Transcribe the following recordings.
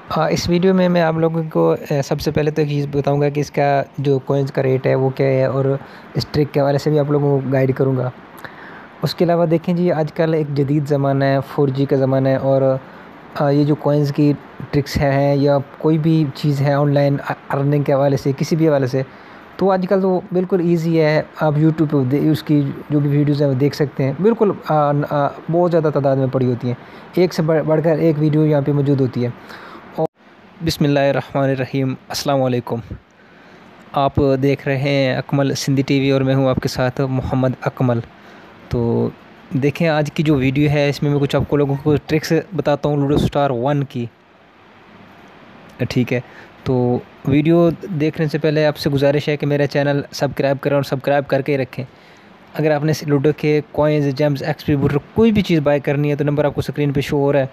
हाँ, इस वीडियो में मैं आप लोगों को सबसे पहले तो एक चीज़ बताऊंगा कि इसका जो कॉइन्स का रेट है वो क्या है, और इस ट्रिक के हवाले से भी आप लोगों को गाइड करूंगा। उसके अलावा देखें जी, आजकल एक जदीद ज़माना है, 4G का ज़माना है, और ये जो कॉइन्स की ट्रिक्स हैं या कोई भी चीज़ है ऑनलाइन अर्निंग के हवाले से, किसी भी हवाले से, तो आजकल तो बिल्कुल ईजी है। आप यूट्यूब पे उसकी जो भी वीडियोज़ हैं वो देख सकते हैं। बिल्कुल बहुत ज़्यादा तादाद में पड़ी होती हैं, एक से बढ़कर एक वीडियो यहाँ पे मौजूद होती है। और बिस्मिल्लाहिर्रहमानिर्रहीम, अस्सलाम वालेकुम। आप देख रहे हैं अकमल सिंधी टीवी और मैं हूँ आपके साथ मोहम्मद अकमल। तो देखें, आज की जो वीडियो है इसमें मैं कुछ आपको लोगों को ट्रिक्स बताता हूँ लूडो स्टार 1 की। ठीक है, तो वीडियो देखने से पहले आपसे गुजारिश है कि मेरा चैनल सब्सक्राइब करें और सब्सक्राइब करके ही रखें। अगर आपने लूडो के कॉइन्स, जेम्स, एक्सपी बूटर कोई भी चीज़ बाय करनी है तो नंबर आपको स्क्रीन पे शो हो रहा है,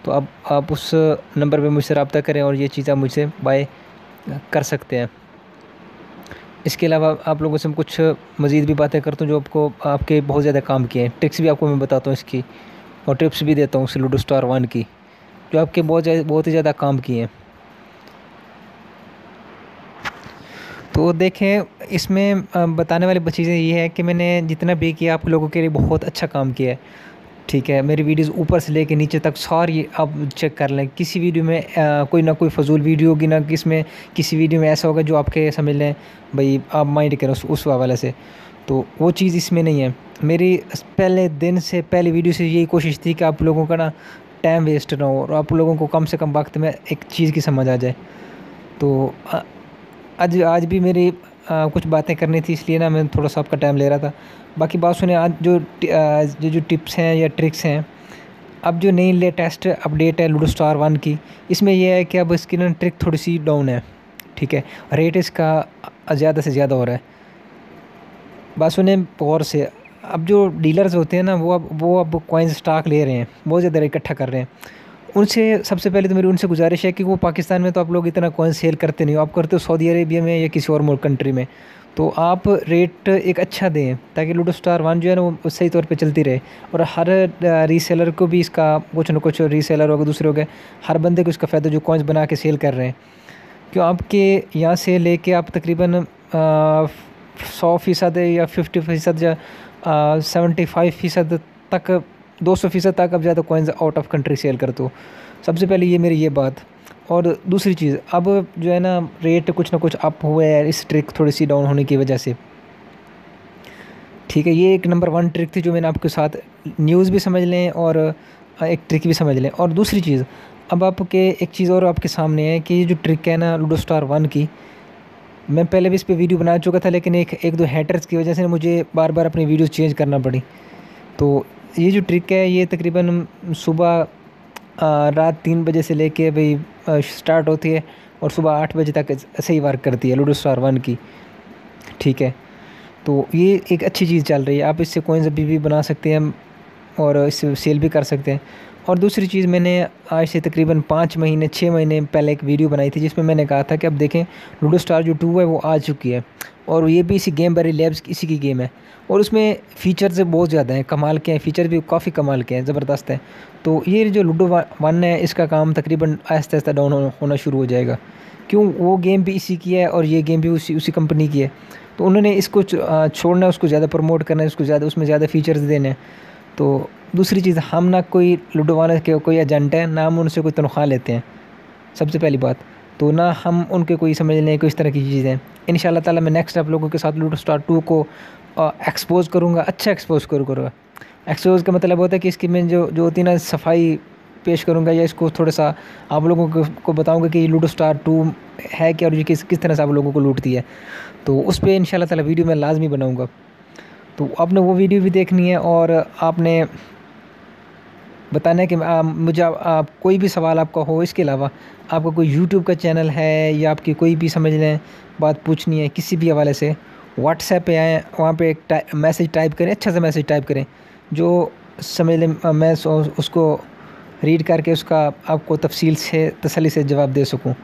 तो अब आप उस नंबर पे मुझसे रब्ता करें और ये चीज़ आप मुझसे बाय कर सकते हैं। इसके अलावा आप लोगों से मैं कुछ मज़ीद भी बातें करता हूँ जो आपको आपके बहुत ज़्यादा काम किए हैं। ट्रिक्स भी आपको मैं बताता हूँ इसकी, और टिप्स भी देता हूँ लूडो स्टार 1 की, जो आपके बहुत ही ज़्यादा काम किए हैं। तो देखें, इसमें बताने वाली चीज़ें ये है कि मैंने जितना भी किया आप लोगों के लिए बहुत अच्छा काम किया है। ठीक है, मेरी वीडियोस ऊपर से लेके नीचे तक सारी आप चेक कर लें। किसी वीडियो में कोई ना कोई फजूल वीडियो होगी, ना किसमें किसी वीडियो में ऐसा होगा जो आपके समझ लें भाई आप माइंड करें उस हवाले से, तो वो चीज़ इसमें नहीं है। मेरी पहले दिन से पहली वीडियो से यही कोशिश थी कि आप लोगों का ना टाइम वेस्ट ना हो और आप लोगों को कम से कम वक्त में एक चीज़ की समझ आ जाए। तो आज आज भी मेरी कुछ बातें करनी थी, इसलिए ना मैं थोड़ा सा आपका टाइम ले रहा था। बाकी बात सुने, आज जो टिप्स हैं या ट्रिक्स हैं, अब जो नई लेटेस्ट अपडेट है लूडो स्टार 1 की, इसमें यह है कि अब इसकी ना ट्रिक थोड़ी सी डाउन है। ठीक है, रेट इसका ज़्यादा से ज़्यादा हो रहा है। बात सुने गौर से, अब जो डीलर्स होते हैं ना वो अब कॉइन्स स्टॉक ले रहे हैं, बहुत ज़्यादा इकट्ठा कर रहे हैं। उनसे सबसे पहले तो मेरी उनसे गुजारिश है कि वो पाकिस्तान में तो आप लोग इतना कॉइन सेल करते नहीं हो, आप करते हो सऊदी अरेबिया में या किसी और मुल्क कंट्री में, तो आप रेट एक अच्छा दें ताकि लूडो स्टार 1 जो है ना वो सही तौर पे चलती रहे। और हर रीसेलर को भी इसका कुछ ना कुछ, रीसेलर हो गए, दूसरे हो गए, हर बंदे को इसका फ़ायदा जो कॉइन्स बना के सेल कर रहे हैं। क्यों, आपके यहाँ से लेके आप तकरीबन 100% या 50% या 75% तक, 200% तक अब ज़्यादा coins out of country sell करते हो। सबसे पहले ये मेरी ये बात। और दूसरी चीज़, अब जो है ना रेट कुछ ना कुछ अप हुए है इस ट्रिक थोड़ी सी डाउन होने की वजह से। ठीक है, ये एक नंबर 1 ट्रिक थी जो मैंने आपके साथ, न्यूज़ भी समझ लें और एक ट्रिक भी समझ लें। और दूसरी चीज़, अब आपके एक चीज़ और आपके सामने है कि ये जो ट्रिक है ना लूडो स्टार 1 की, मैं पहले भी इस पे वीडियो बना चुका था, लेकिन एक दो हैटर्स की वजह से मुझे बार बार अपनी वीडियोस चेंज करना पड़ी। तो ये जो ट्रिक है ये तकरीबन सुबह रात 3 बजे से लेके भाई स्टार्ट होती है और सुबह 8 बजे तक ऐसे ही वर्क करती है लूडो स्टार 1 की। ठीक है, तो ये एक अच्छी चीज़ चल रही है, आप इससे कॉइन्स अभी भी बना सकते हैं और इससे सेल भी कर सकते हैं। और दूसरी चीज़, मैंने आज से तकरीबन 5 महीने 6 महीने पहले एक वीडियो बनाई थी जिसमें मैंने कहा था कि अब देखें लूडो स्टार जो 2 है वो आ चुकी है, और ये भी इसी गेम बरी लैब्स इसी की गेम है, और उसमें फ़ीचर्स बहुत ज़्यादा हैं, कमाल के हैं, फ़ीचर भी काफ़ी कमाल के हैं, ज़बरदस्त है। तो ये जो लूडो 1 है इसका काम तकरीबन आहिस्ता आहिस्ता डाउन होना शुरू हो जाएगा। क्यों, वो गेम भी इसी की है और ये गेम भी उसी उसी कंपनी की है, तो उन्होंने इसको छोड़ना है, उसको ज़्यादा प्रमोट करना है, उसको ज़्यादा उसमें ज़्यादा फ़ीचर्स देने हैं। तो दूसरी चीज़, हम ना कोई लूडो वाले के कोई एजेंट है, ना हम उनसे कोई तनख्वाह लेते हैं, सबसे पहली बात। तो ना हम उनके कोई समझ लें कोई इस तरह की चीज़ें हैं। इंशाल्लाह ताला मैं नेक्स्ट आप लोगों के साथ लूडो स्टार 2 को एक्सपोज़ करूँगा, अच्छा एक्सपोज़ करूँगा। एक्सपोज़ का मतलब होता है कि इसकी मैं जो जो होती है ना सफाई पेश करूँगा, या इसको थोड़ा सा आप लोगों को बताऊँगा कि लूडो स्टार 2 है क्या और ये किस किस तरह से आप लोगों को लूटती है। तो उस पे इंशाल्लाह ताला वीडियो मैं लाज़मी बनाऊँगा। तो आपने वो वीडियो भी देखनी है, और आपने बताना है कि मुझे आप कोई भी सवाल आपका हो, इसके अलावा आपका कोई यूट्यूब का चैनल है या आपकी कोई भी समझ लें बात पूछनी है किसी भी हवाले से, व्हाट्सएप पे आएँ, वहाँ पे एक मैसेज टाइप करें, अच्छा सा मैसेज टाइप करें जो समझ लें मैं उसको रीड करके उसका आपको तफसील से तसल्ली से जवाब दे सकूँ।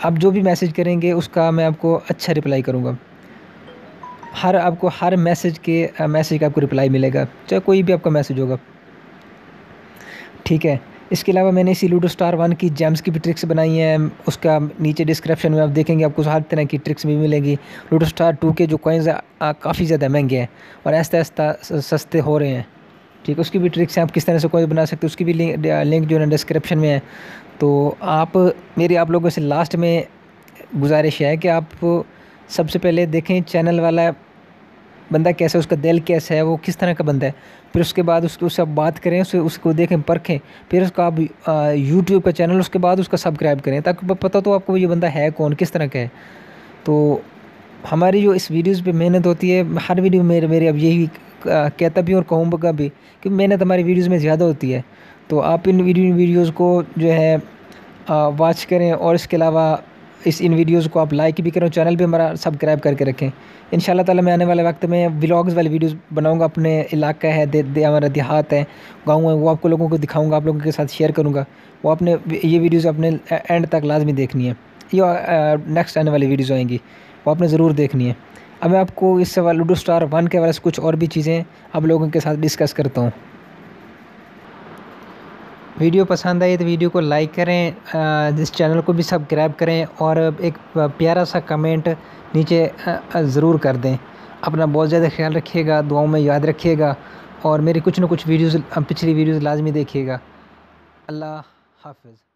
आप जो भी मैसेज करेंगे उसका मैं आपको अच्छा रिप्लाई करूँगा। आपको हर मैसेज का आपको रिप्लाई मिलेगा, चाहे कोई भी आपका मैसेज होगा। ठीक है, इसके अलावा मैंने इसी लूडो स्टार 1 की जेम्स की भी ट्रिक्स बनाई हैं, उसका नीचे डिस्क्रिप्शन में आप देखेंगे आपको हर तरह की ट्रिक्स भी मिलेगी। लूडो स्टार 2 के जो कॉइन्स काफ़ी ज़्यादा महंगे हैं और आहिस्ता आहिस्ता सस्ते हो रहे हैं, ठीक है। उसकी भी ट्रिक्स हैं, आप किस तरह से कोई बना सकते हो, उसकी भी लिंक जो है ना डिस्क्रिप्शन में है। तो आप लोगों से लास्ट में गुजारिश है कि आप सबसे पहले देखें चैनल वाला बंदा कैसा है, उसका दिल कैसा है, वो किस तरह का बंदा है। फिर उसके बाद उससे आप बात करें, उसको देखें, परखें। फिर उसका आप यूट्यूब का चैनल उसके बाद उसका सब्सक्राइब करें, ताकि पता तो आपको ये बंदा है कौन, किस तरह का है। तो हमारी जो इस वीडियोज़ पे मेहनत होती है, हर वीडियो में मेरे अब यही कहता भी और कहूँगा भी कि मेहनत हमारी वीडियोज़ में ज़्यादा होती है। तो आप इन वीडियोज़ को जो है वॉच करें, और इसके अलावा इन वीडियोज़ को आप लाइक भी करें, चैनल भी हमारा सब्सक्राइब करके रखें। इंशाल्लाह ताला मैं आने वाले वक्त में व्लॉग्स वाली वीडियोज़ बनाऊंगा। अपने इलाका है, हमारा देहात है, गाँव है, वो आपको लोगों को दिखाऊंगा, आप लोगों के साथ शेयर करूँगा। वो आपने ये वीडियोज़ अपने एंड तक लाजमी देखनी है। ये नेक्स्ट आने वाली वीडियोज़ आएंगी, वो आपने ज़रूर देखनी है। अब मैं आपको इस सवाल लूडो स्टार 1 के हवाले से कुछ और भी चीज़ें आप लोगों के साथ डिस्कस करता हूँ। वीडियो पसंद आई तो वीडियो को लाइक करें, इस चैनल को भी सब्सक्राइब करें, और एक प्यारा सा कमेंट नीचे ज़रूर कर दें। अपना बहुत ज़्यादा ख्याल रखिएगा, दुआओं में याद रखिएगा, और मेरी कुछ ना कुछ वीडियोज़ पिछली वीडियोज़ लाजमी देखिएगा। अल्लाह हाफ़िज़।